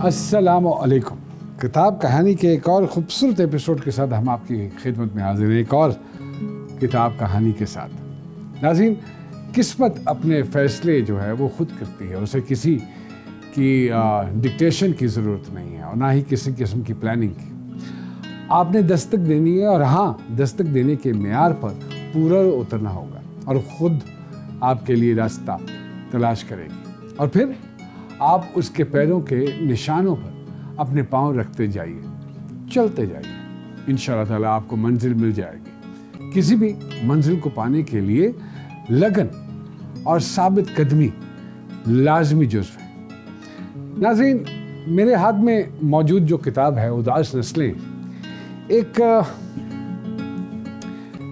अस्सलामु अलैकुम। किताब कहानी के एक और ख़ूबसूरत एपिसोड के साथ हम आपकी खिदमत में हाजिर हैं, एक और किताब कहानी के साथ। नाज़रीन, किस्मत अपने फ़ैसले जो है वो ख़ुद करती है, उसे किसी की डिक्टेशन की ज़रूरत नहीं है और ना ही किसी किस्म की प्लानिंग की। आपने दस्तक देनी है और हाँ, दस्तक देने के मेयार पर पूरा उतरना होगा और ख़ुद आपके लिए रास्ता तलाश करेगी और फिर आप उसके पैरों के निशानों पर अपने पांव रखते जाइए, चलते जाइए। इंशाअल्लाह ताला आपको मंजिल मिल जाएगी। किसी भी मंजिल को पाने के लिए लगन और साबित कदमी लाजमी जुज़्व है। नाज़रीन, मेरे हाथ में मौजूद जो किताब है उदास नस्लें, एक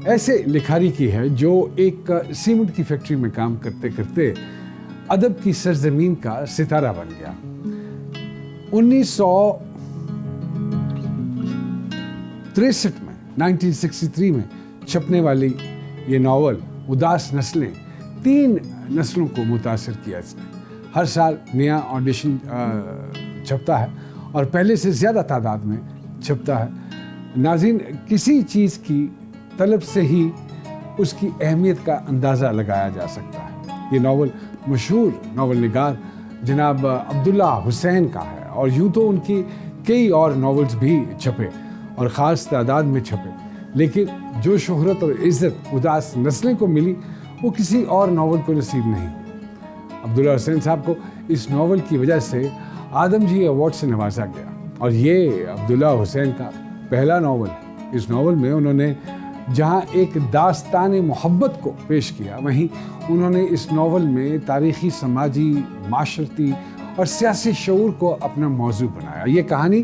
ऐसे लिखारी की है जो एक सीमेंट की फैक्ट्री में काम करते करते अदब की सरजमीन का सितारा बन गया। 1963 में छपने वाली ये नावल उदास नस्लें 3 नस्लों को मुतासिर किया इसने। हर साल नया ऑडिशन छपता है और पहले से ज़्यादा तादाद में छपता है। नाज़रीन, किसी चीज़ की तलब से ही उसकी अहमियत का अंदाज़ा लगाया जा सकता है। ये नावल मशहूर नावल निगार जनाब अब्दुल्ला हुसैन का है और यूँ तो उनकी कई और नावल्स भी छपे और ख़ास तादाद में छपे, लेकिन जो शोहरत और इज़्ज़त उदास नस्लें को मिली वो किसी और नावल को नसीब नहीं। अब्दुल्ला हुसैन साहब को इस नावल की वजह से आदमजी अवार्ड से नवाजा गया और ये अब्दुल्ला हुसैन का पहला नावल है। इस नावल में उन्होंने जहाँ एक दास्तान मोहब्बत को पेश किया, वहीं उन्होंने इस नावल में तारीख़ी, समाजी, माशरती और सियासी शऊर को अपना मौजू बनाया। ये कहानी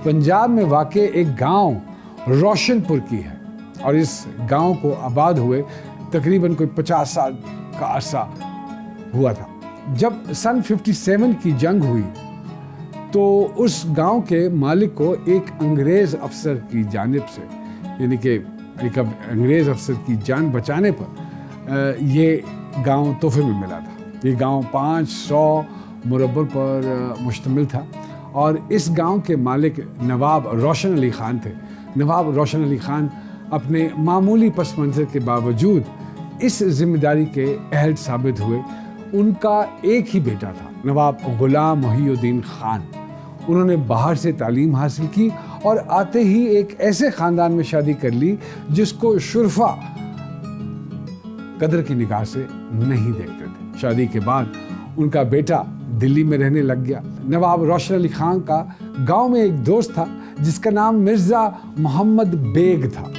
पंजाब में वाक़े एक गांव रोशनपुर की है और इस गांव को आबाद हुए तकरीबन कोई 50 साल का अरसा हुआ था। जब सन 57 की जंग हुई तो उस गांव के मालिक को एक अंग्रेज़ अफसर की जानिब से, यानी कि एक अंग्रेज़ अफसर की जान बचाने पर ये गांव तोहफे में मिला था। ये गांव 500 मुरब्बा पर मुश्तमिल था और इस गांव के मालिक नवाब रोशन अली ख़ान थे। नवाब रोशन अली ख़ान अपने मामूली पस मंज़र के बावजूद इस ज़िम्मेदारी के अहल साबित हुए। उनका एक ही बेटा था, नवाब ग़ुलाम मोहिउद्दीन ख़ान। उन्होंने बाहर से तालीम हासिल की और आते ही एक ऐसे ख़ानदान में शादी कर ली जिसको शुरफा कदर की निगाह से नहीं देखते थे। शादी के बाद उनका बेटा दिल्ली में रहने लग गया। नवाब रोशन अली ख़ान का गांव में एक दोस्त था जिसका नाम मिर्ज़ा मोहम्मद बेग था।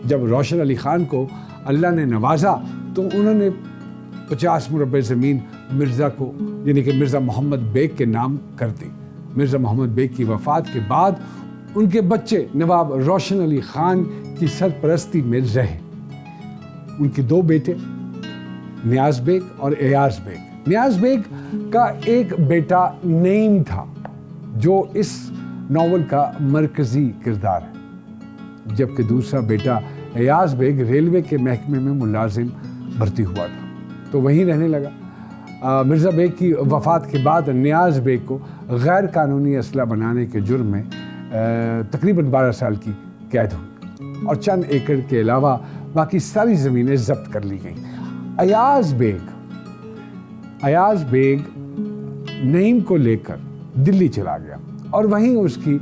जब रोशन अली ख़ान को अल्लाह ने नवाजा तो उन्होंने 50 मुरब्बे ज़मीन मिर्ज़ा को, यानी कि मिर्ज़ा मोहम्मद बेग के नाम कर दी। मिर्ज़ा मोहम्मद बेग की वफ़ात के बाद उनके बच्चे नवाब रोशन अली ख़ान की सरपरस्ती में रहे। उनके 2 बेटे नियाज़ बेग और एयाज़ बेग। नियाज़ बेग का एक बेटा नईम था जो इस नावल का मरकज़ी किरदार है, जबकि दूसरा बेटा एयाज़ बेग रेलवे के महकमे में मुलाजिम भर्ती हुआ था तो वहीं रहने लगा। मिर्ज़ा बेग की वफ़ात के बाद नियाज़ बेग को गैर कानूनी असला बनाने के जुर्म में तकरीबन 12 साल की कैद हुई और चंद एकड़ के अलावा बाकी सारी ज़मीनें ज़ब्त कर ली गईं। अयाज़ बेग नईम को लेकर दिल्ली चला गया और वहीं उसकी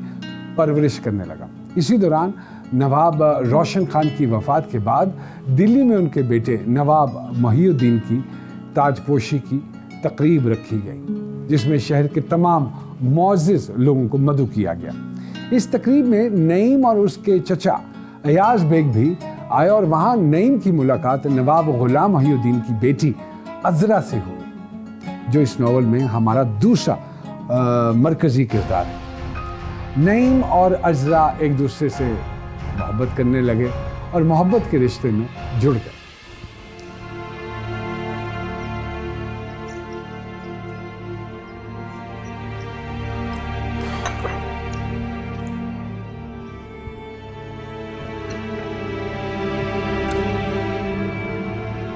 परवरिश करने लगा। इसी दौरान नवाब रोशन ख़ान की वफ़ात के बाद दिल्ली में उनके बेटे नवाब मोहिउद्दीन की ताजपोशी की तकरीब रखी गई, जिसमें शहर के तमाम मोअज़्ज़िज़ लोगों को मदऊ किया गया। इस तकरीब में नईम और उसके चचा अयाज़ बेग भी आए और वहाँ नईम की मुलाकात नवाब ग़ुलाम मोहिउद्दीन की बेटी अज़रा से हुई, जो इस नावल में हमारा दूसरा मरकज़ी किरदार है। नईम और अज़रा एक दूसरे से मोहब्बत करने लगे और मोहब्बत के रिश्ते में जुड़ गए।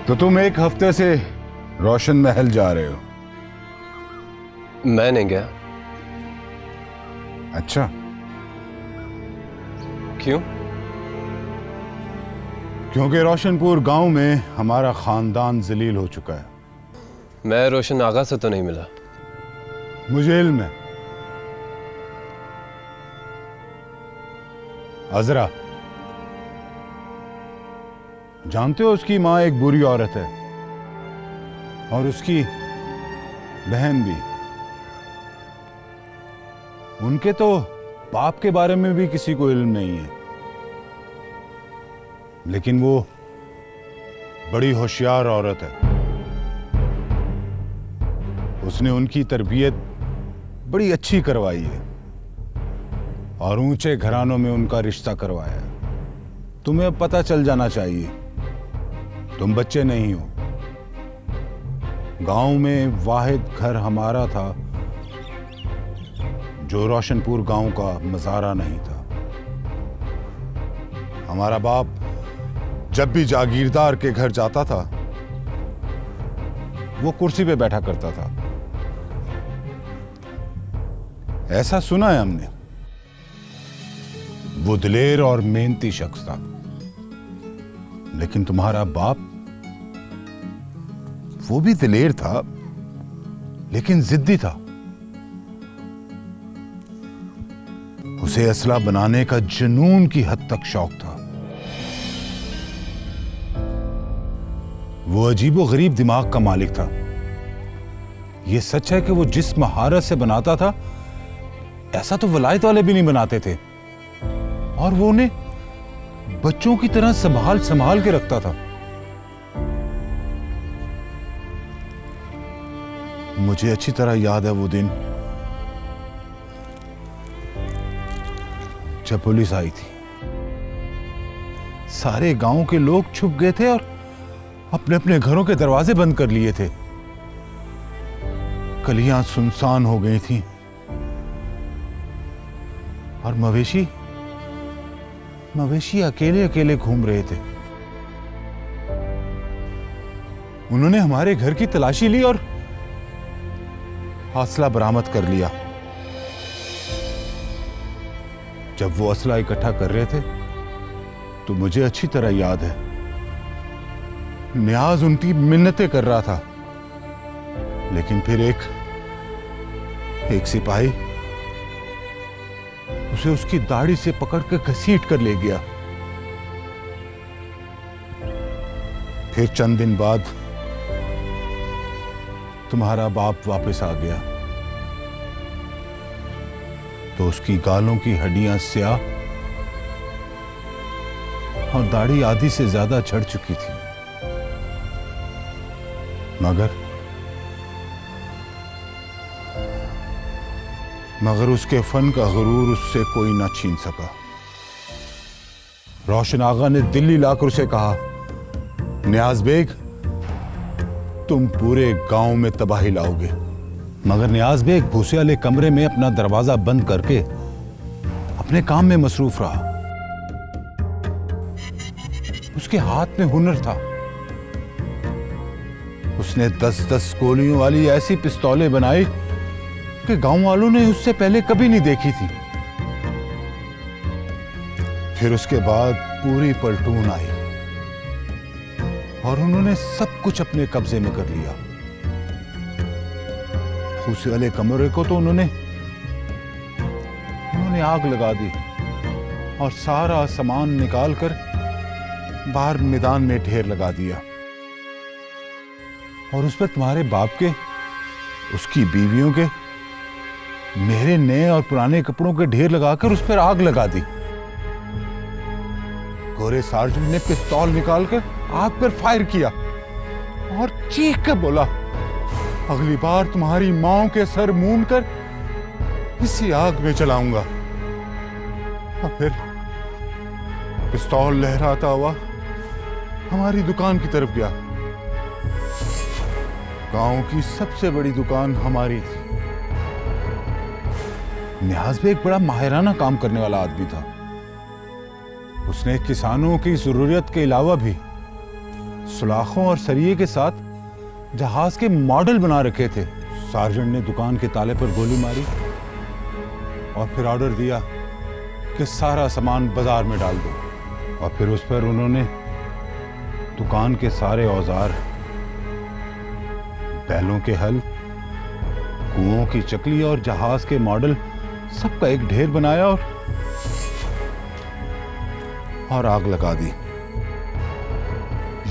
तो तुम 1 हफ्ते से रोशन महल जा रहे हो? मैं नहीं गया, अच्छा, क्यों? क्योंकि रोशनपुर गांव में हमारा खानदान जलील हो चुका है। मैं रोशन आगा से तो नहीं मिला। मुझे इल्म है। अजरा, जानते हो उसकी मां एक बुरी औरत है और उसकी बहन भी। उनके तो बाप के बारे में भी किसी को इल्म नहीं है, लेकिन वो बड़ी होशियार औरत है। उसने उनकी तरबियत बड़ी अच्छी करवाई है और ऊंचे घरानों में उनका रिश्ता करवाया है। तुम्हें अब पता चल जाना चाहिए, तुम बच्चे नहीं हो। गांव में वाहिद घर हमारा था जो रोशनपुर गांव का मज़ारा नहीं था। हमारा बाप जब भी जागीरदार के घर जाता था, वो कुर्सी पे बैठा करता था। ऐसा सुना है हमने। वो दिलेर और मेहनती शख्स था। लेकिन तुम्हारा बाप, वो भी दिलेर था, लेकिन जिद्दी था। उसे असला बनाने का जुनून की हद तक शौक था। वो अजीबो गरीब दिमाग का मालिक था। यह सच है कि वो जिस महारत से बनाता था, ऐसा तो वलायत वाले भी नहीं बनाते थे। और वो उन्हें बच्चों की तरह संभाल संभाल के रखता था। मुझे अच्छी तरह याद है वो दिन जब पुलिस आई थी। सारे गांव के लोग छुप गए थे और अपने अपने घरों के दरवाजे बंद कर लिए थे। गलियां सुनसान हो गई थीं और मवेशी अकेले अकेले घूम रहे थे। उन्होंने हमारे घर की तलाशी ली और असला बरामद कर लिया। जब वो असला इकट्ठा कर रहे थे तो मुझे अच्छी तरह याद है, नियाज उनकी मिन्नतें कर रहा था। लेकिन फिर एक सिपाही उसे उसकी दाढ़ी से पकड़ कर घसीट कर ले गया। फिर चंद दिन बाद तुम्हारा बाप वापस आ गया तो उसकी गालों की हड्डियां स्याह और दाढ़ी आधी से ज्यादा झड़ चुकी थी। मगर उसके फन का गुरूर उससे कोई ना छीन सका। रोशन आगा ने दिल्ली लाकर उसे कहा, नियाज बेग, तुम पूरे गांव में तबाही लाओगे। मगर नियाज बेग भूसे वाले कमरे में अपना दरवाजा बंद करके अपने काम में मसरूफ रहा। उसके हाथ में हुनर था। उसने 10-10 गोलियों वाली ऐसी पिस्तौलें बनाई कि गांव वालों ने उससे पहले कभी नहीं देखी थी। फिर उसके बाद पूरी पलटून आई और उन्होंने सब कुछ अपने कब्जे में कर लिया। भूसे वाले कमरे को तो उन्होंने आग लगा दी और सारा सामान निकालकर बाहर मैदान में ढेर लगा दिया। और उस पर तुम्हारे बाप के, उसकी बीवियों के, मेरे नए और पुराने कपड़ों के ढेर लगाकर उस पर आग लगा दी। गोरे सार्जेंट ने पिस्तौल निकालकर आग पर फायर किया और चीख कर बोला, अगली बार तुम्हारी मां के सर मूंद कर इसी आग में जलाऊंगा। और फिर पिस्तौल लहराता हुआ हमारी दुकान की तरफ गया। गांव की सबसे बड़ी दुकान हमारी थी। नियाज बेग बड़ा माहिराना काम करने वाला आदमी था। उसने किसानों की जरूरत के अलावा भी सुलाखों और सरिये के साथ जहाज के मॉडल बना रखे थे। सार्जेंट ने दुकान के ताले पर गोली मारी और फिर ऑर्डर दिया कि सारा सामान बाजार में डाल दो। और फिर उस पर उन्होंने दुकान के सारे औजार, बैलों के हल, कुओं की चकली और जहाज के मॉडल सबका एक ढेर बनाया और आग लगा दी।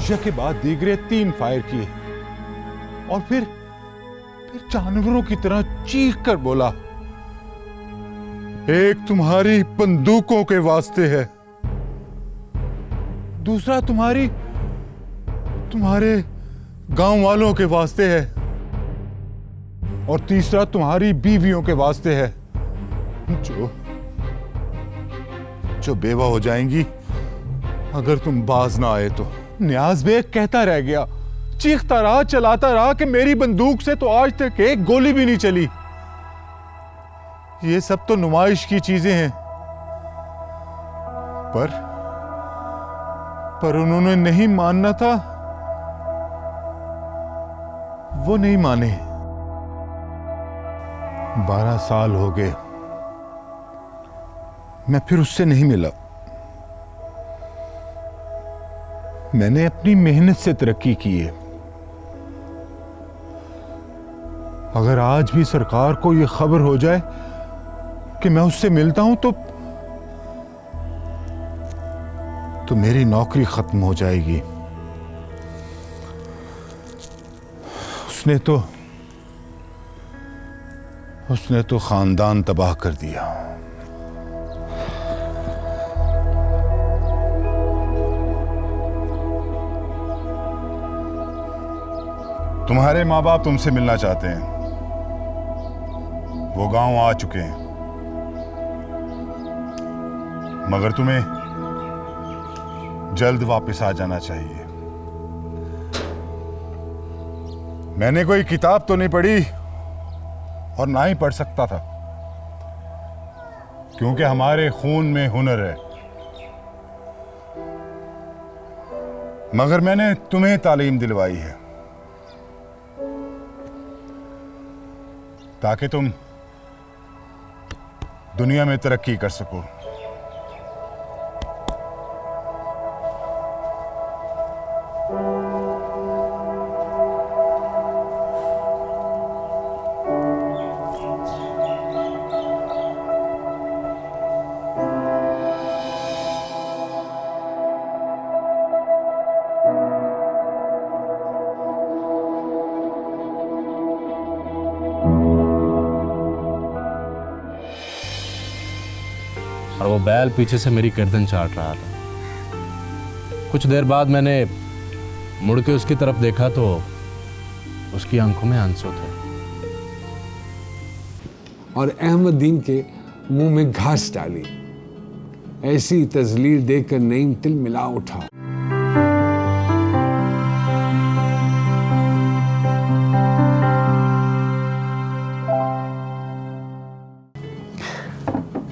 यह के बाद दीगरे 3 फायर किए और फिर जानवरों की तरह चीख कर बोला, एक तुम्हारी बंदूकों के वास्ते है, दूसरा तुम्हारे गांव वालों के वास्ते है और तीसरा तुम्हारी बीवियों के वास्ते है जो बेवा हो जाएंगी अगर तुम बाज ना आए तो। न्याज बेग कहता रह गया, चीखता रहा, चलाता रहा कि मेरी बंदूक से तो आज तक एक गोली भी नहीं चली। ये सब तो नुमाइश की चीजें हैं। पर उन्होंने नहीं मानना था, वो नहीं माने। 12 साल हो गए, मैं फिर उससे नहीं मिला। मैंने अपनी मेहनत से तरक्की की है। अगर आज भी सरकार को यह खबर हो जाए कि मैं उससे मिलता हूं तो मेरी नौकरी खत्म हो जाएगी। उसने तो खानदान तबाह कर दिया। तुम्हारे माँ बाप तुमसे मिलना चाहते हैं, वो गांव आ चुके हैं, मगर तुम्हें जल्द वापस आ जाना चाहिए। मैंने कोई किताब तो नहीं पढ़ी और ना ही पढ़ सकता था, क्योंकि हमारे खून में हुनर है, मगर मैंने तुम्हें तालीम दिलवाई है ताकि तुम दुनिया में तरक्की कर सको। और वो बैल पीछे से मेरी गर्दन चाट रहा था। कुछ देर बाद मैंने मुड़ के उसकी तरफ देखा तो उसकी आंखों में आंसू थे। और अहमदीन के मुंह में घास डाली। ऐसी तजलील देखकर नईम तिल मिला उठा।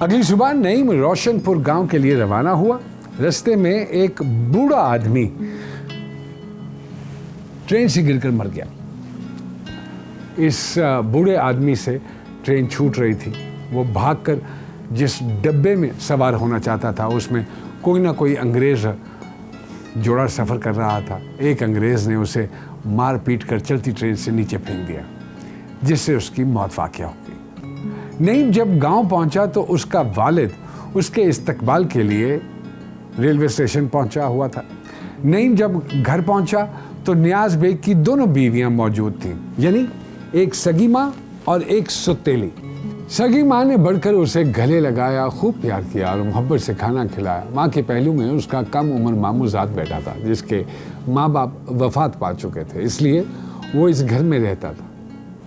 अगली सुबह नईम रोशनपुर गांव के लिए रवाना हुआ। रास्ते में एक बूढ़ा आदमी ट्रेन से गिरकर मर गया। इस बूढ़े आदमी से ट्रेन छूट रही थी। वो भागकर जिस डब्बे में सवार होना चाहता था उसमें कोई ना कोई अंग्रेज जोड़ा सफ़र कर रहा था। एक अंग्रेज ने उसे मार पीट कर चलती ट्रेन से नीचे फेंक दिया, जिससे उसकी मौत वाक़या हो गई। नईम जब गांव पहुंचा तो उसका वालिद उसके इस्तकबाल के लिए रेलवे स्टेशन पहुंचा हुआ था। नईम जब घर पहुंचा तो नियाज बेग की दोनों बीवियां मौजूद थीं, यानी एक सगी माँ और एक सुतेली। सगी माँ ने बढ़कर उसे गले लगाया, खूब प्यार किया और मोहब्बत से खाना खिलाया। माँ के पहलू में उसका कम उम्र मामूजाद बैठा था, जिसके माँ बाप वफात पा चुके थे, इसलिए वो इस घर में रहता था।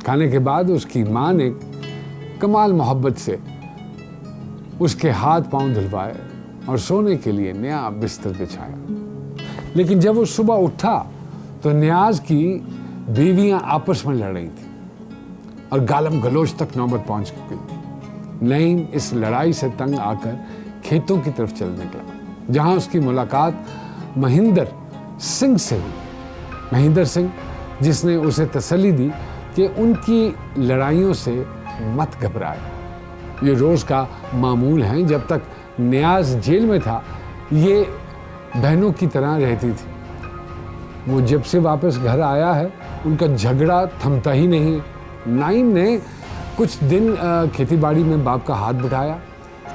खाने के बाद उसकी माँ ने कमाल मोहब्बत से उसके हाथ पांव धुलवाए और सोने के लिए नया बिस्तर बिछाया। लेकिन जब वो सुबह उठा तो नियाज की बीवियां आपस में लड़ रही थी और गालम गलोच तक नौबत पहुंच गई थी। नईम इस लड़ाई से तंग आकर खेतों की तरफ चल निकला, जहां उसकी मुलाकात महेंद्र सिंह से हुई। महेंद्र सिंह जिसने उसे तसल्ली दी कि उनकी लड़ाइयों से मत घबराए, ये रोज़ का मामूल है। जब तक नियाज जेल में था ये बहनों की तरह रहती थी। वो जब से वापस घर आया है उनका झगड़ा थमता ही नहीं। नईम ने कुछ दिन खेतीबाड़ी में बाप का हाथ बटाया।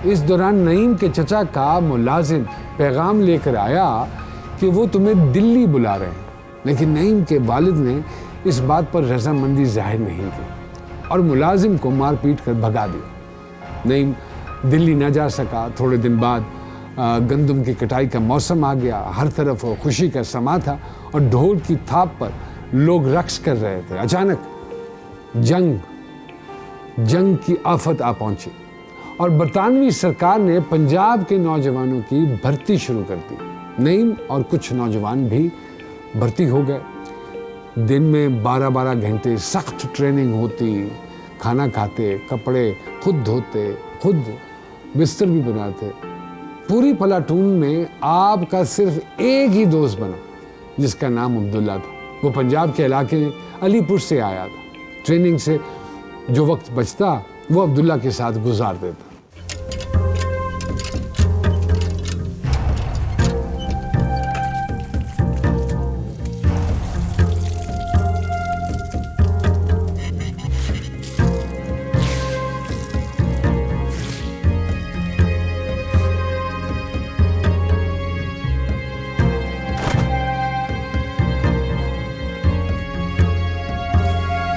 इस दौरान नईम के चचा का मुलाजिम पैगाम लेकर आया कि वो तुम्हें दिल्ली बुला रहे हैं, लेकिन नईम के वालिद ने इस बात पर रजामंदी जाहिर नहीं की और मुलाजिम को मार पीट कर भगा दिया। नईम दिल्ली न जा सका। थोड़े दिन बाद गंदम की कटाई का मौसम आ गया। हर तरफ खुशी का समा था और ढोल की थाप पर लोग रक्स कर रहे थे। अचानक जंग की आफत आ पहुंची और बरतानवी सरकार ने पंजाब के नौजवानों की भर्ती शुरू कर दी। नईम और कुछ नौजवान भी भर्ती हो गए। दिन में 12-12 घंटे सख्त ट्रेनिंग होती। खाना खाते, कपड़े खुद धोते, खुद बिस्तर भी बनाते। पूरी प्लाटून में आपका सिर्फ एक ही दोस्त बना जिसका नाम अब्दुल्ला था। वो पंजाब के इलाके अलीपुर से आया था। ट्रेनिंग से जो वक्त बचता वो अब्दुल्ला के साथ गुजार देता।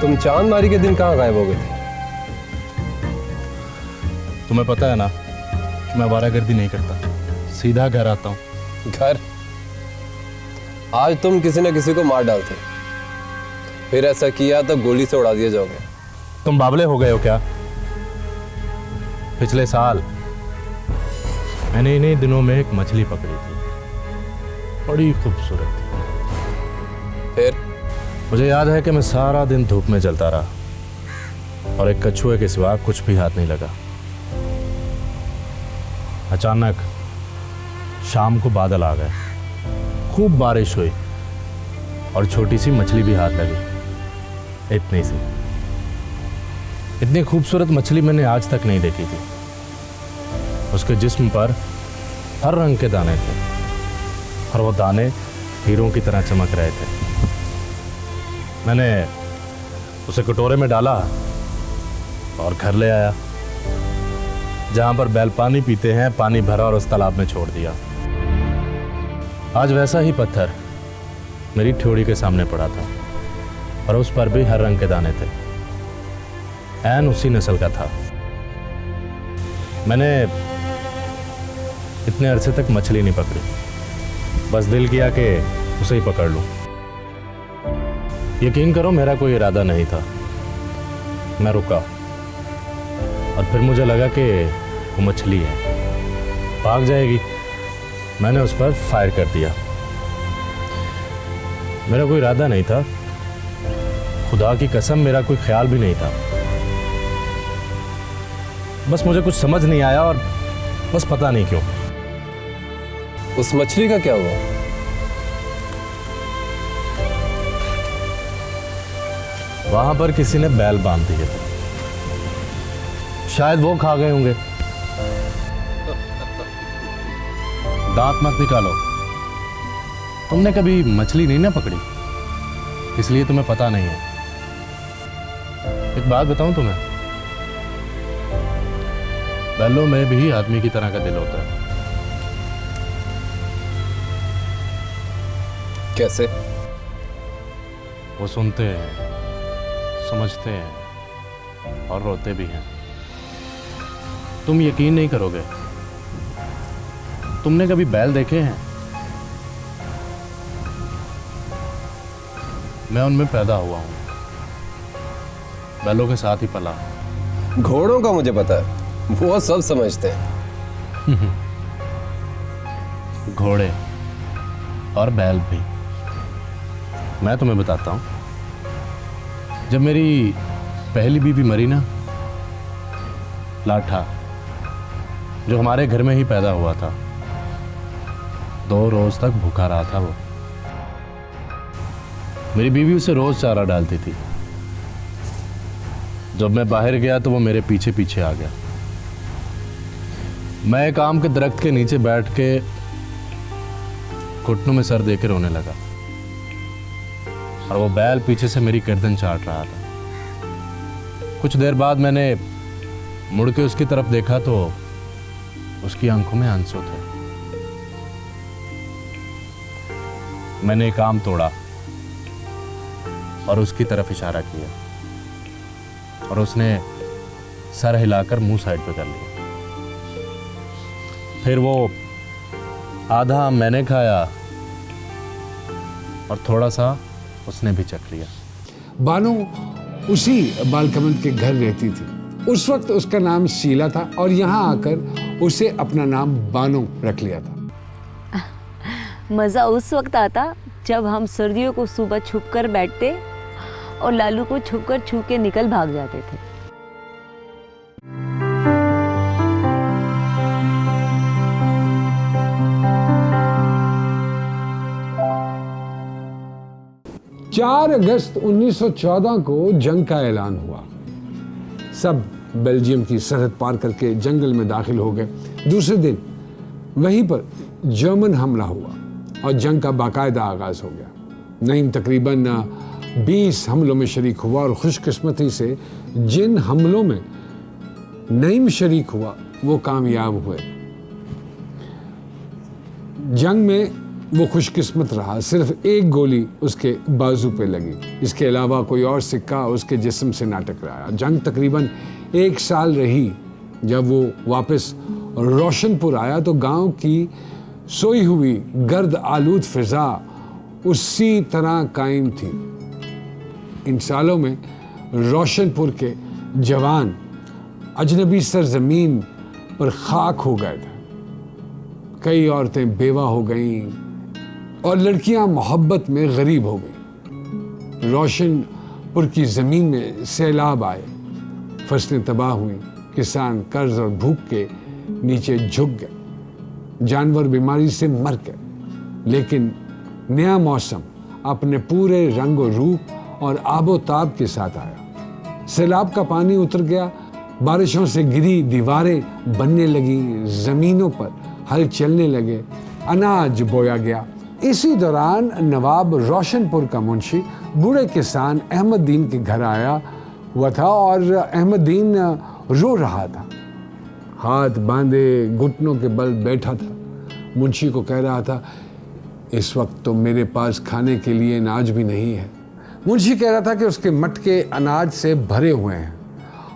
तुम चांदमारी के दिन कहाँ गायब हो गए थे? तुम्हें पता है ना कि मैं आवारागर्दी नहीं करता, सीधा घर आता हूँ। घर? आज तुम किसी न किसी को मार डालते, फिर ऐसा किया तो गोली से उड़ा दिए जाओगे। तुम बावले हो गए हो क्या? पिछले साल मैंने इन्हीं दिनों में एक मछली पकड़ी थी, बड़ी खूबसूरत थी। फिर? मुझे याद है कि मैं सारा दिन धूप में जलता रहा और एक कछुए के सिवा कुछ भी हाथ नहीं लगा। अचानक शाम को बादल आ गए, खूब बारिश हुई और छोटी सी मछली भी हाथ लगी। इतनी सी, इतनी खूबसूरत मछली मैंने आज तक नहीं देखी थी। उसके जिस्म पर हर रंग के दाने थे और वो दाने हीरों की तरह चमक रहे थे। मैंने उसे कटोरे में डाला और घर ले आया। जहां पर बैल पानी पीते हैं, पानी भरा और उस तालाब में छोड़ दिया। आज वैसा ही पत्थर मेरी ठोड़ी के सामने पड़ा था और उस पर भी हर रंग के दाने थे। ऐन उसी नस्ल का था। मैंने इतने अरसे तक मछली नहीं पकड़ी, बस दिल किया कि उसे ही पकड़ लूं। यकीन करो मेरा कोई इरादा नहीं था। मैं रुका और फिर मुझे लगा कि वो मछली है, भाग जाएगी। मैंने उस पर फायर कर दिया। मेरा कोई इरादा नहीं था, खुदा की कसम मेरा कोई ख्याल भी नहीं था। बस मुझे कुछ समझ नहीं आया और बस पता नहीं क्यों। उस मछली का क्या हुआ? वहां पर किसी ने बैल बांध दिए थे, शायद वो खा गए होंगे। दांत मत निकालो, तुमने कभी मछली नहीं ना पकड़ी, इसलिए तुम्हें पता नहीं है। एक बात बताऊं तुम्हें, बैलों में भी आदमी की तरह का दिल होता है। कैसे? वो सुनते हैं, समझते हैं और रोते भी हैं। तुम यकीन नहीं करोगे, तुमने कभी बैल देखे हैं? मैं उनमें पैदा हुआ हूं, बैलों के साथ ही पला। घोड़ों का मुझे पता है, वो सब समझते हैं। घोड़े और बैल भी। मैं तुम्हें बताता हूं, जब मेरी पहली बीवी मरी ना, लाठा, जो हमारे घर में ही पैदा हुआ था, 2 रोज तक भूखा रहा था वो। मेरी बीवी उसे रोज चारा डालती थी। जब मैं बाहर गया तो वो मेरे पीछे पीछे आ गया। मैं एक आम के दरख्त के नीचे बैठ के घुटनों में सर देकर रोने लगा और वो बैल पीछे से मेरी गर्दन चाट रहा था। कुछ देर बाद मैंने मुड़ के उसकी तरफ देखा तो उसकी आंखों में आंसू थे। मैंने एक आम तोड़ा और उसकी तरफ इशारा किया और उसने सर हिलाकर मुंह साइड पे कर लिया। फिर वो आधा आम मैंने खाया और थोड़ा सा उसने भी चख लिया। बानो उसी बालकमल के घर रहती थी। उस वक्त उसका नाम शीला था और यहाँ आकर उसे अपना नाम बानो रख लिया था। मज़ा उस वक्त आता जब हम सर्दियों को सुबह छुप कर बैठते और लालू को छुप कर छू के निकल भाग जाते थे। चार अगस्त 1914 को जंग का ऐलान हुआ। सब बेल्जियम की सरहद पार करके जंगल में दाखिल हो गए। दूसरे दिन वहीं पर जर्मन हमला हुआ और जंग का बाकायदा आगाज हो गया। नईम तकरीबन 20 हमलों में शरीक हुआ और खुशकिस्मती से जिन हमलों में नईम शरीक हुआ वो कामयाब हुए। जंग में वो खुशकिस्मत रहा, सिर्फ एक गोली उसके बाजू पे लगी। इसके अलावा कोई और सिक्का उसके जिस्म से ना टकराया। जंग तकरीबन 1 साल रही। जब वो वापस रोशनपुर आया तो गांव की सोई हुई गर्द आलूद फिजा उसी तरह कायम थी। इन सालों में रोशनपुर के जवान अजनबी सरजमीन पर खाक हो गए थे। कई औरतें बेवा हो गईं और लड़कियां मोहब्बत में गरीब हो गईं। रोशनपुर की ज़मीन में सैलाब आए, फसलें तबाह हुई, किसान कर्ज और भूख के नीचे झुक गए, जानवर बीमारी से मर गए। लेकिन नया मौसम अपने पूरे रंग और रूप और आबोताब के साथ आया। सैलाब का पानी उतर गया, बारिशों से गिरी दीवारें बनने लगी, ज़मीनों पर हल चलने लगे, अनाज बोया गया। इसी दौरान नवाब रोशनपुर का मुंशी बूढ़े किसान अहमददीन के घर आया हुआ था और अहमददीन रो रहा था, हाथ बांधे घुटनों के बल बैठा था। मुंशी को कह रहा था, इस वक्त तो मेरे पास खाने के लिए अनाज भी नहीं है। मुंशी कह रहा था कि उसके मटके अनाज से भरे हुए हैं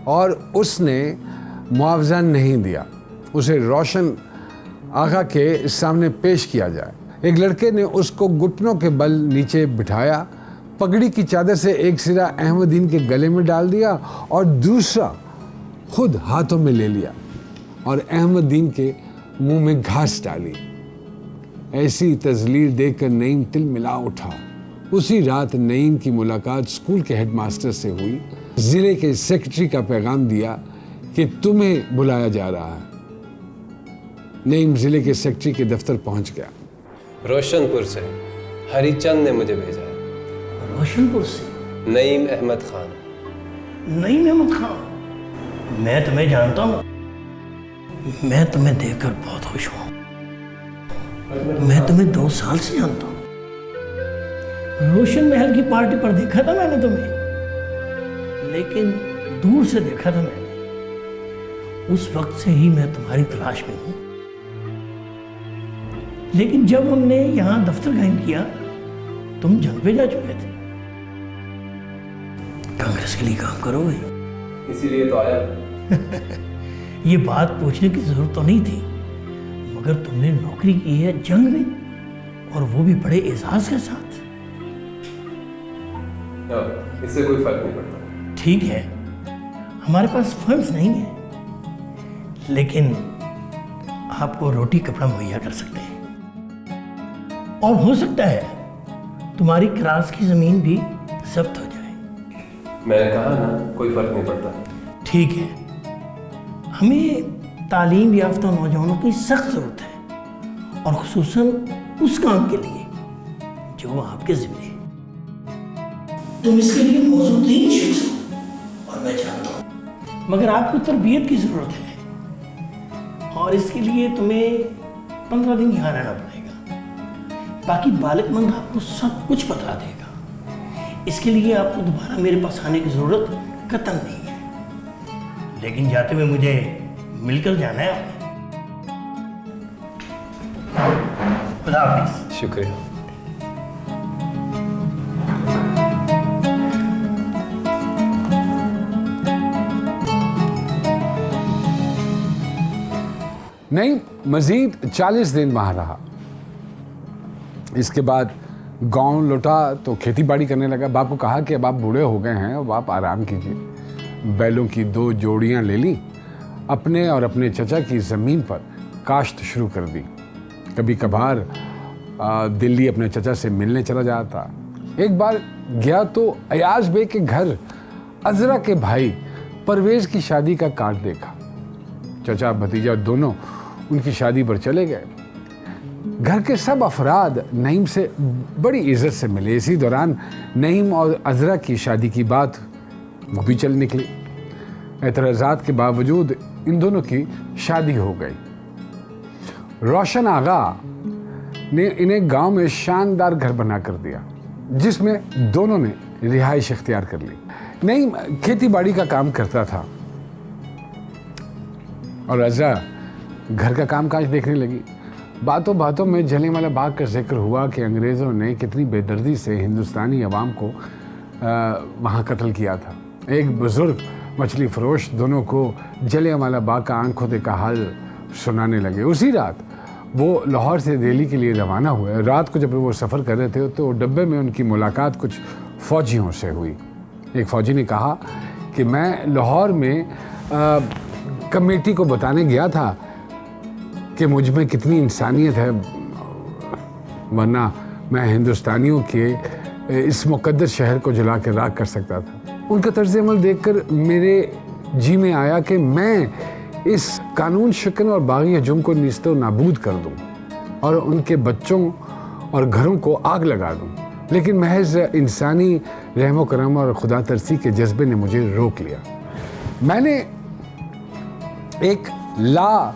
और उसने मुआवजा नहीं दिया। उसे रोशन आगा के सामने पेश किया जाए। एक लड़के ने उसको घुटनों के बल नीचे बिठाया, पगड़ी की चादर से एक सिरा अहमददीन के गले में डाल दिया और दूसरा खुद हाथों में ले लिया और अहमददीन के मुंह में घास डाली। ऐसी तजलील देखकर नईम तिल मिला उठा। उसी रात नईम की मुलाकात स्कूल के हेडमास्टर से हुई। जिले के सेक्रेटरी का पैगाम दिया कि तुम्हें बुलाया जा रहा है। नईम जिले के सेक्रेटरी के दफ्तर पहुंच गया। रोशनपुर से हरिचंद ने मुझे भेजा है। रोशनपुर से? नईम अहमद खान। नईम अहमद खान? मैं तुम्हें जानता हूँ। मैं तुम्हें देखकर बहुत खुश हूँ। मैं तुम्हें 2 साल से जानता हूँ। रोशन महल की पार्टी पर देखा था मैंने तुम्हें, लेकिन दूर से देखा था मैंने। उस वक्त से ही मैं तुम्हारी तलाश में हूँ। लेकिन जब हमने यहाँ दफ्तर कायम किया, तुम जंग पे जा चुके थे। कांग्रेस के लिए काम करोगे? इसीलिए तो आया। ये बात पूछने की जरूरत तो नहीं थी, मगर तुमने नौकरी की है जंग में, और वो भी बड़े एजाज के साथ। इससे कोई फर्क नहीं पड़ता। ठीक है, हमारे पास फंड्स नहीं है, लेकिन आपको रोटी कपड़ा मुहैया कर सकते हैं। और हो सकता है तुम्हारी क्रास की जमीन भी जब्त हो जाए। मैंने कहा ना, कोई फर्क नहीं पड़ता। ठीक है, हमें तालीम याफ्ता नौजवानों की सख्त जरूरत है, और खुसूसन उस काम के लिए जो आपके जिम्मे है। तुम इसके लिए मौजूदीन शख्स हो, और मैं जानता हूँ, मगर आपको तरबियत की जरूरत है और इसके लिए तुम्हें 15 दिन यहाँ रहना पड़ेगा। बाकी बालक मंग आपको सब कुछ बता देगा। इसके लिए आपको दोबारा मेरे पास आने की जरूरत कतई नहीं है। लेकिन जाते हुए मुझे मिलकर जाना है आपने। खुदा हाफिज। शुक्रिया। नहीं, मजीद 40 दिन वहाँ रहा। इसके बाद गांव लौटा तो खेती बाड़ी करने लगा। बाप को कहा कि अब आप बूढ़े हो गए हैं, अब आप आराम कीजिए। बैलों की 2 जोड़ियां ले ली, अपने और अपने चचा की ज़मीन पर काश्त शुरू कर दी। कभी कभार दिल्ली अपने चचा से मिलने चला जाता। एक बार गया तो अयाज बे के घर अजरा के भाई परवेज की शादी का कार्ड देखा। चचा भतीजा दोनों उनकी शादी पर चले गए। घर के सब अफराद नईम से बड़ी इज्जत से मिले। इसी दौरान नईम और अजरा की शादी की बात वो भी चल निकली। एतराज़ात के बावजूद इन दोनों की शादी हो गई। रोशन आगा ने इन्हें गांव में शानदार घर बना कर दिया, जिसमें दोनों ने रिहाइश इख्तियार कर ली। नईम खेती बाड़ी का काम करता था और अजरा घर का कामकाज देखने लगी। बातों बातों में जलियांवाला बाग का जिक्र हुआ कि अंग्रेज़ों ने कितनी बेदर्दी से हिंदुस्तानी अवाम को वहाँ कत्ल किया था। एक बुज़ुर्ग मछली फरोश दोनों को जलियांवाला बाग का आंखों देखा हाल सुनाने लगे। उसी रात वो लाहौर से दिल्ली के लिए रवाना हुए। रात को जब वो सफ़र कर रहे थे तो डब्बे में उनकी मुलाकात कुछ फ़ौजियों से हुई। एक फ़ौजी ने कहा कि मैं लाहौर में कमेटी को बताने गया था कि मुझ में कितनी इंसानियत है, वरना मैं हिंदुस्तानियों के इस मुक़द्दस शहर को जला के राख कर सकता था। उनका तर्ज़ अमल देखकर मेरे जी में आया कि मैं इस कानून शिकन और बागी हजूम को नीस्तो नाबूद कर दूं और उनके बच्चों और घरों को आग लगा दूं। लेकिन महज इंसानी रहमो करम और खुदा तरसी के जज्बे ने मुझे रोक लिया। मैंने एक ला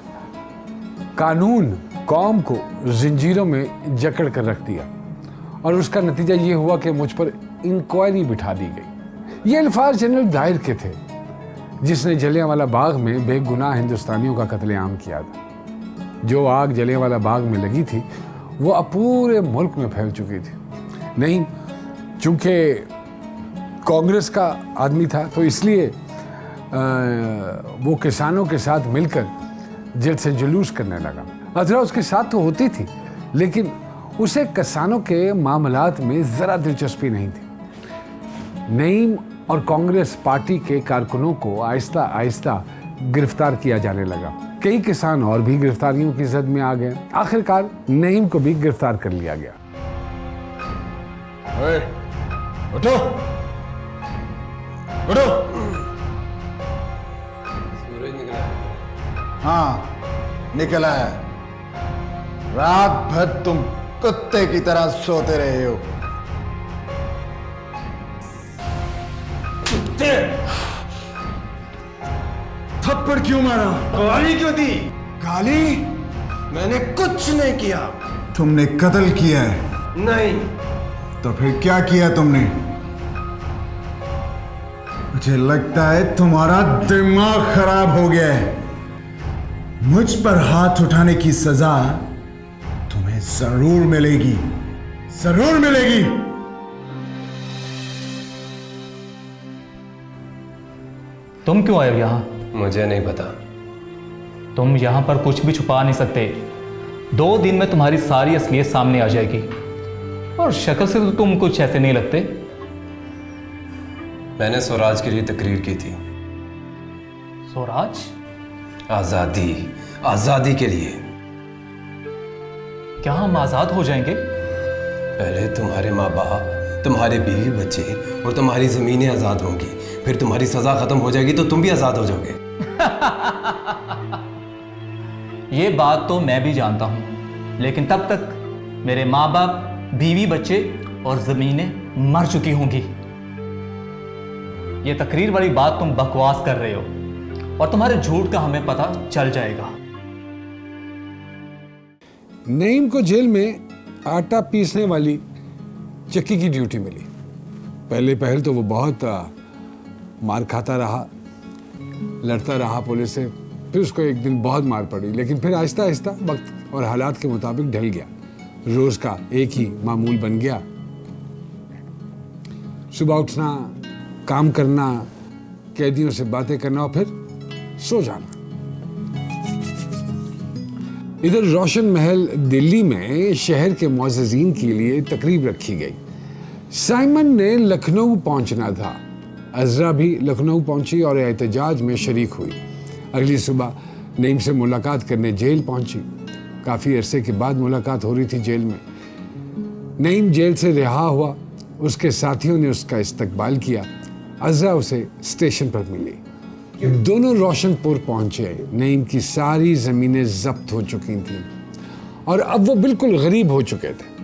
कानून कौम को जंजीरों में जकड़ कर रख दिया और उसका नतीजा ये हुआ कि मुझ पर इंक्वायरी बिठा दी गई। ये अल्फाज जनरल दायर के थे जिसने जलियांवाला बाग में बेगुनाह हिंदुस्तानियों का कत्लेआम किया था। जो आग जलियांवाला बाग में लगी थी वो अब पूरे मुल्क में फैल चुकी थी। नहीं, चूंकि कांग्रेस का आदमी था तो इसलिए वो किसानों के साथ मिलकर जेल से जुलूस करने लगा। अजरा उसके साथ तो होती थी, लेकिन उसे किसानों के मामलात में ज़रा दिलचस्पी नहीं थी। नईम और कांग्रेस पार्टी के कारकुनों को आहिस्ता आहिस्ता गिरफ्तार किया जाने लगा। कई किसान और भी गिरफ्तारियों की जद में आ गए। आखिरकार नईम को भी गिरफ्तार कर लिया गया। उठो उठो। सूरज निकला। हाँ, निकला है। रात भर तुम कुत्ते की तरह सोते रहे हो। कुत्ते! थप्पड़ क्यों मारा? गाली क्यों दी? गाली? मैंने कुछ नहीं किया। तुमने कत्ल किया है। नहीं। तो फिर क्या किया तुमने? मुझे लगता है तुम्हारा दिमाग खराब हो गया है। मुझ पर हाथ उठाने की सजा तुम्हें जरूर मिलेगी, जरूर मिलेगी। तुम क्यों आए हो यहाँ? मुझे नहीं पता। तुम यहाँ पर कुछ भी छुपा नहीं सकते। 2 दिन में तुम्हारी सारी असलियत सामने आ जाएगी। और शक्ल से तो तुम कुछ ऐसे नहीं लगते। मैंने स्वराज के लिए तकरीर की थी। स्वराज? आज़ादी, आज़ादी के लिए। क्या हम आज़ाद हो जाएंगे? पहले तुम्हारे माँ बाप, तुम्हारे बीवी बच्चे और तुम्हारी ज़मीनें आज़ाद होंगी। फिर तुम्हारी सज़ा ख़त्म हो जाएगी तो तुम भी आज़ाद हो जाओगे। ये बात तो मैं भी जानता हूँ, लेकिन तब तक मेरे माँ बाप, बीवी बच्चे और ज़मीनें मर चुकी होंगी। ये तकरीर वाली बात तुम बकवास कर रहे हो और तुम्हारे झूठ का हमें पता चल जाएगा। नईम को जेल में आटा पीसने वाली चक्की की ड्यूटी मिली। पहले तो वो बहुत मार खाता रहा, लड़ता रहा पुलिस से, फिर उसको एक दिन बहुत मार पड़ी, लेकिन फिर आहिस्ता आहिस्ता वक्त और हालात के मुताबिक ढल गया। रोज का एक ही मामूल बन गया, सुबह उठना, काम करना, कैदियों से बातें करना और फिर सो जाना। इधर रोशन महल दिल्ली में शहर के मुअज़्ज़िज़ीन के लिए तकरीब रखी गई। साइमन ने लखनऊ पहुंचना था, अज़रा भी लखनऊ पहुंची और एहतजाज में शरीक हुई। अगली सुबह नईम से मुलाकात करने जेल पहुंची। काफ़ी अरसे के बाद मुलाकात हो रही थी जेल में। नईम जेल से रिहा हुआ, उसके साथियों ने उसका इस्तकबाल किया। अज़रा उसे स्टेशन पर मिली। दोनों रोशनपुर पहुंचे। नईम की सारी ज़मीनें जब्त हो चुकी थीं और अब वो बिल्कुल गरीब हो चुके थे।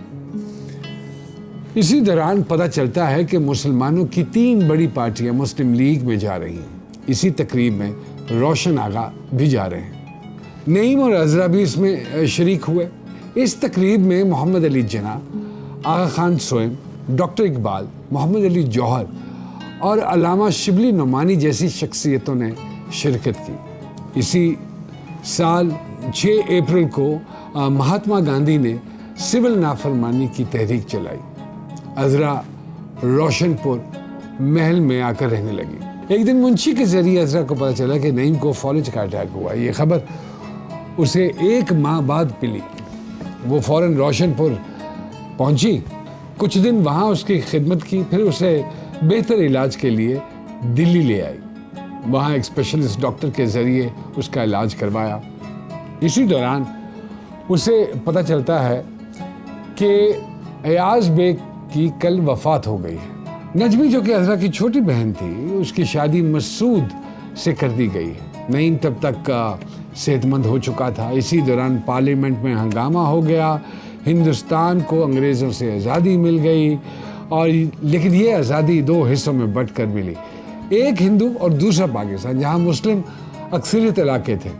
इसी दौरान पता चलता है कि मुसलमानों की 3 बड़ी पार्टियां मुस्लिम लीग में जा रही हैं। इसी तकरीब में रोशन आगा भी जा रहे हैं। नईम और अज़रा भी इसमें शरीक हुए। इस तकरीब में मोहम्मद अली जिन्ना, आगा खान सोएम, डॉक्टर इकबाल, मोहम्मद अली जौहर और अल्लामा शिबली नुमानी जैसी शख्सियतों ने शिरकत की। इसी साल 6 अप्रैल को महात्मा गांधी ने सिविल नाफरमानी की तहरीक चलाई। अज़रा रोशनपुर महल में आकर रहने लगी। एक दिन मुंशी के जरिए अज़रा को पता चला कि नईम को फौरन का अटैक हुआ। ये खबर उसे 1 माह बाद मिली। वो फौरन रोशनपुर पहुंची, कुछ दिन वहाँ उसकी खिदमत की, फिर उसे बेहतर इलाज के लिए दिल्ली ले आई। वहाँ एक स्पेशलिस्ट डॉक्टर के ज़रिए उसका इलाज करवाया। इसी दौरान उसे पता चलता है कि अयाज बेग की कल वफ़ात हो गई है। नजमी, जो कि अज़रा की छोटी बहन थी, उसकी शादी मसूद से कर दी गई है। नईम तब तक सेहतमंद हो चुका था। इसी दौरान पार्लियामेंट में हंगामा हो गया। हिंदुस्तान को अंग्रेज़ों से आज़ादी मिल गई और लेकिन ये आज़ादी 2 हिस्सों में बंटकर मिली। एक हिंदू और दूसरा पाकिस्तान। जहाँ मुस्लिम अक्सरियत इलाके थे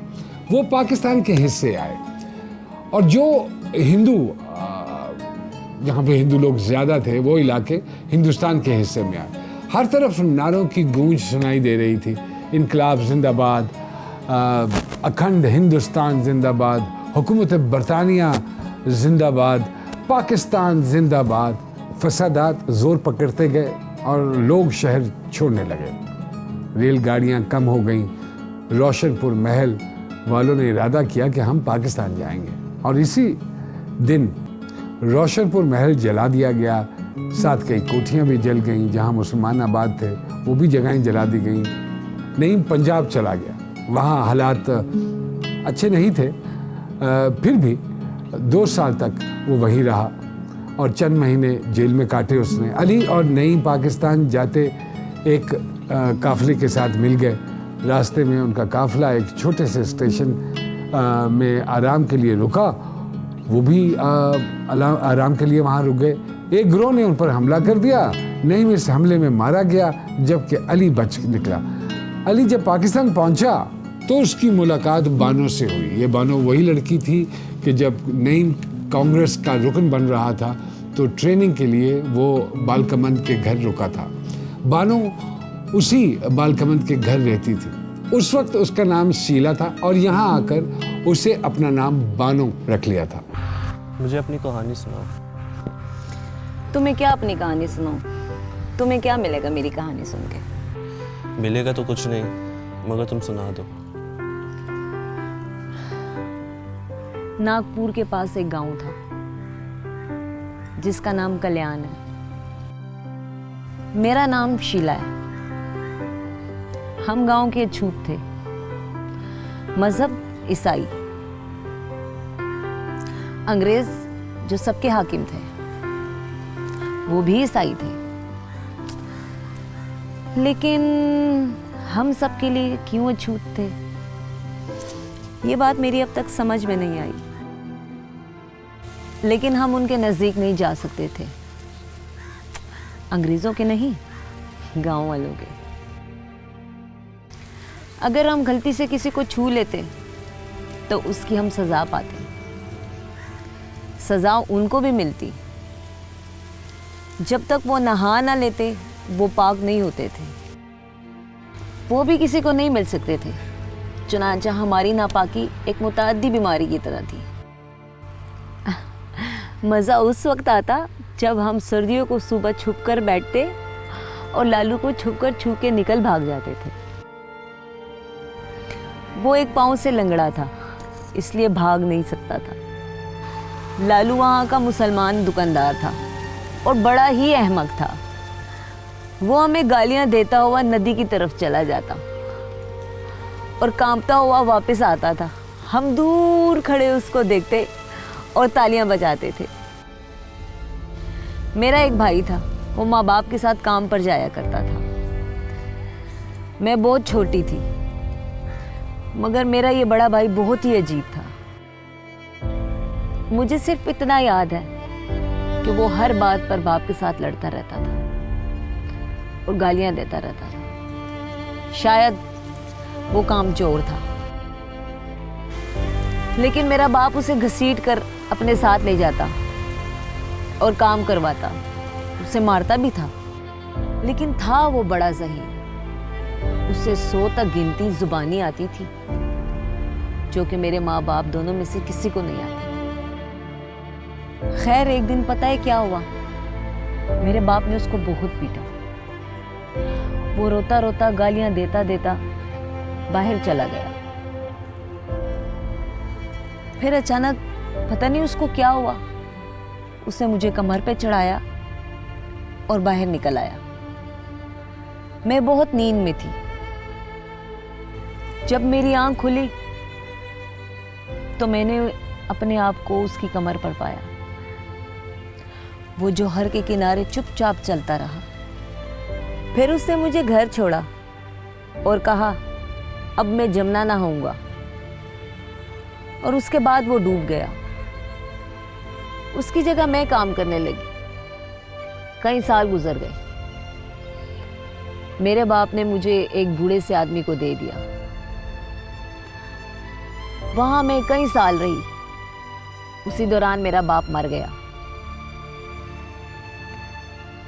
वो पाकिस्तान के हिस्से आए और जो हिंदू जहाँ पे हिंदू लोग ज़्यादा थे वो इलाके हिंदुस्तान के हिस्से में आए। हर तरफ नारों की गूंज सुनाई दे रही थी। इनकलाब जिंदाबाद, अखंड हिंदुस्तान जिंदाबाद, हुकूमत बरतानिया जिंदाबाद, पाकिस्तान जिंदाबाद। फसादात जोर पकड़ते गए और लोग शहर छोड़ने लगे। रेलगाड़ियाँ कम हो गईं। रोशनपुर महल वालों ने इरादा किया कि हम पाकिस्तान जाएंगे और इसी दिन रोशनपुर महल जला दिया गया। साथ कई कोठियाँ भी जल गईं जहाँ मुसलमान आबाद थे, वो भी जगहें जला दी गईं। नईम पंजाब चला गया। वहाँ हालात अच्छे नहीं थे, फिर भी 2 साल तक वो वहीं रहा और चंद महीने जेल में काटे उसने। अली और नईम पाकिस्तान जाते एक काफिले के साथ मिल गए। रास्ते में उनका काफिला एक छोटे से स्टेशन में आराम के लिए रुका। वो भी आराम के लिए वहाँ रुक गए। एक गिरोह ने उन पर हमला कर दिया। नईम इस हमले में मारा गया जबकि अली बच निकला। अली जब पाकिस्तान पहुँचा तो उसकी मुलाकात बानो से हुई। ये बानो वही लड़की थी कि जब नईम कांग्रेस का रुकन बन रहा था तो ट्रेनिंग के लिए वो बालकमंद के घर रुका था। बानो उसी बालकमंद के घर रहती थी। उस वक्त उसका नाम शीला था और यहाँ आकर उसे अपना नाम बानो रख लिया था। मुझे अपनी कहानी सुनाओ। तुम्हें क्या अपनी कहानी सुनाऊं? तुम्हें क्या मिलेगा मेरी कहानी सुन के? मिलेगा तो कुछ नहीं, मगर तुम सुना दो। नागपुर के पास एक गांव था जिसका नाम कल्याण है। मेरा नाम शीला है। हम गांव के छूत थे, मजहब ईसाई। अंग्रेज जो सबके हाकिम थे वो भी ईसाई थे। लेकिन हम सबके लिए क्यों अछूत थे, ये बात मेरी अब तक समझ में नहीं आई। लेकिन हम उनके नज़दीक नहीं जा सकते थे। अंग्रेज़ों के नहीं, गांव वालों के। अगर हम गलती से किसी को छू लेते तो उसकी हम सज़ा पाते। सज़ा उनको भी मिलती। जब तक वो नहा ना लेते वो पाक नहीं होते थे, वो भी किसी को नहीं मिल सकते थे। चुनांचा हमारी नापाकी एक मुतअद्दी बीमारी की तरह थी। मज़ा उस वक्त आता जब हम सर्दियों को सुबह छुप कर बैठते और लालू को छू के निकल भाग जाते थे। वो एक पाँव से लंगड़ा था, इसलिए भाग नहीं सकता था। लालू वहाँ का मुसलमान दुकानदार था और बड़ा ही अहमक था। वो हमें गालियाँ देता हुआ नदी की तरफ चला जाता और कांपता हुआ वापस आता था। हम दूर खड़े उसको देखते और तालियां बजाते थे। मेरा एक भाई था, वो माँ बाप के साथ काम पर जाया करता था। मैं बहुत छोटी थी, मगर मेरा ये बड़ा भाई बहुत ही अजीब था। मुझे सिर्फ इतना याद है कि वो हर बात पर बाप के साथ लड़ता रहता था और गालियां देता रहता था। शायद वो कामचोर था, लेकिन मेरा बाप उसे घसीट कर अपने साथ ले जाता और काम करवाता। उसे मारता भी था, लेकिन था वो बड़ा ज़हीन। उसे 100 तक गिनती जुबानी आती थी, जो कि मेरे माँ बाप दोनों में से किसी को नहीं आती। खैर, एक दिन पता है क्या हुआ? मेरे बाप ने उसको बहुत पीटा। वो रोता रोता गालियां देता देता बाहर चला गया। फिर अचानक पता नहीं उसको क्या हुआ, उसने मुझे कमर पे चढ़ाया और बाहर निकल आया। मैं बहुत नींद में थी। जब मेरी आंख खुली तो मैंने अपने आप को उसकी कमर पर पाया। वो जोहर के किनारे चुपचाप चलता रहा। फिर उसने मुझे घर छोड़ा और कहा, अब मैं जमुना नहाऊंगा। और उसके बाद वो डूब गया। उसकी जगह मैं काम करने लगी। कई साल गुजर गए। मेरे बाप ने मुझे एक बूढ़े से आदमी को दे दिया। वहां मैं कई साल रही। उसी दौरान मेरा बाप मर गया।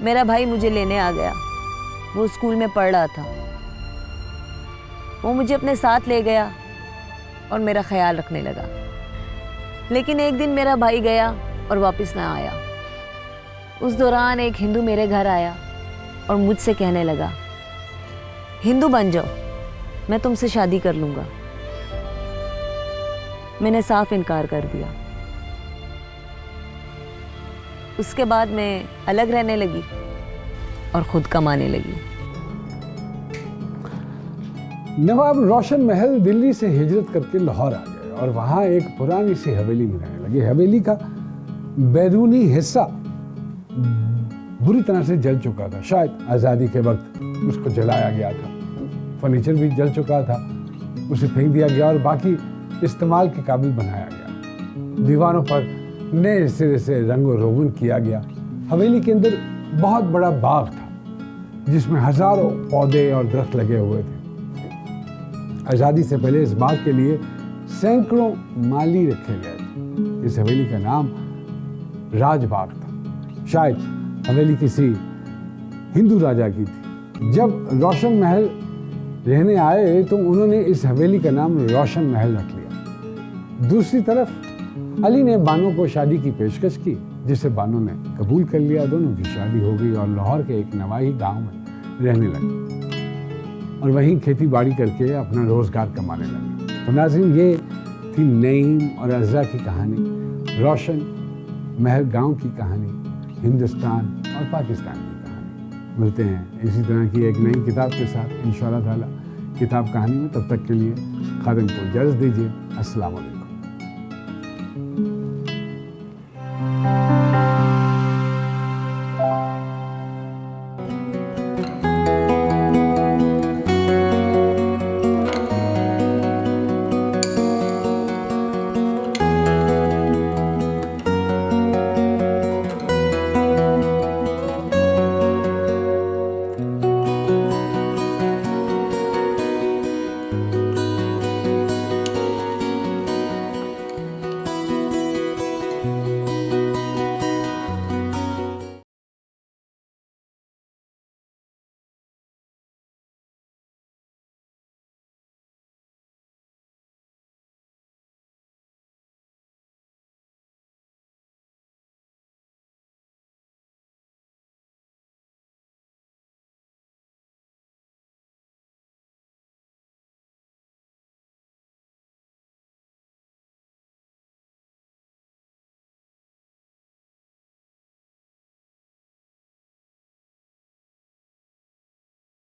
मेरा भाई मुझे लेने आ गया। वो स्कूल में पढ़ रहा था। वो मुझे अपने साथ ले गया और मेरा ख्याल रखने लगा। लेकिन एक दिन मेरा भाई गया और वापस ना आया। उस दौरान एक हिंदू मेरे घर आया और मुझसे कहने लगा, हिंदू बन जाओ, मैं तुमसे शादी कर लूँगा। मैंने साफ इनकार कर दिया। उसके बाद मैं अलग रहने लगी और खुद कमाने लगी। नवाब रोशन महल दिल्ली से हिजरत करके लाहौर आ गए और वहाँ एक पुरानी सी हवेली में रहने लगे। हवेली का बैरूनी हिस्सा बुरी तरह से जल चुका था। शायद आज़ादी के वक्त उसको जलाया गया था। फर्नीचर भी जल चुका था, उसे फेंक दिया गया और बाकी इस्तेमाल के काबिल बनाया गया। दीवारों पर नए सिरे से रंग रोगन किया गया। हवेली के अंदर बहुत बड़ा बाग था जिसमें हजारों पौधे और दरख्त लगे हुए थे। आज़ादी से पहले इस बाग के लिए सैकड़ों माली रखे गए थे। इस हवेली का नाम राजबाग था। शायद हवेली किसी हिंदू राजा की थी। जब रोशन महल रहने आए तो उन्होंने इस हवेली का नाम रोशन महल रख लिया। दूसरी तरफ अली ने बानो को शादी की पेशकश की, जिसे बानो ने कबूल कर लिया। दोनों की शादी हो गई और लाहौर के एक नवाही गांव में रहने लगे और वहीं खेती बाड़ी करके अपना रोजगार कमाने लगे। तो नाज़रीन, ये थी नईम और अज़रा की कहानी, रोशन महल गांव की कहानी, हिंदुस्तान और पाकिस्तान की कहानी। मिलते हैं इसी तरह की एक नई किताब के साथ इंशाअल्लाह ताला किताब कहानी में। तब तक के लिए खादिम को इजाज़त दीजिए। अस्सलाम वालेकुम।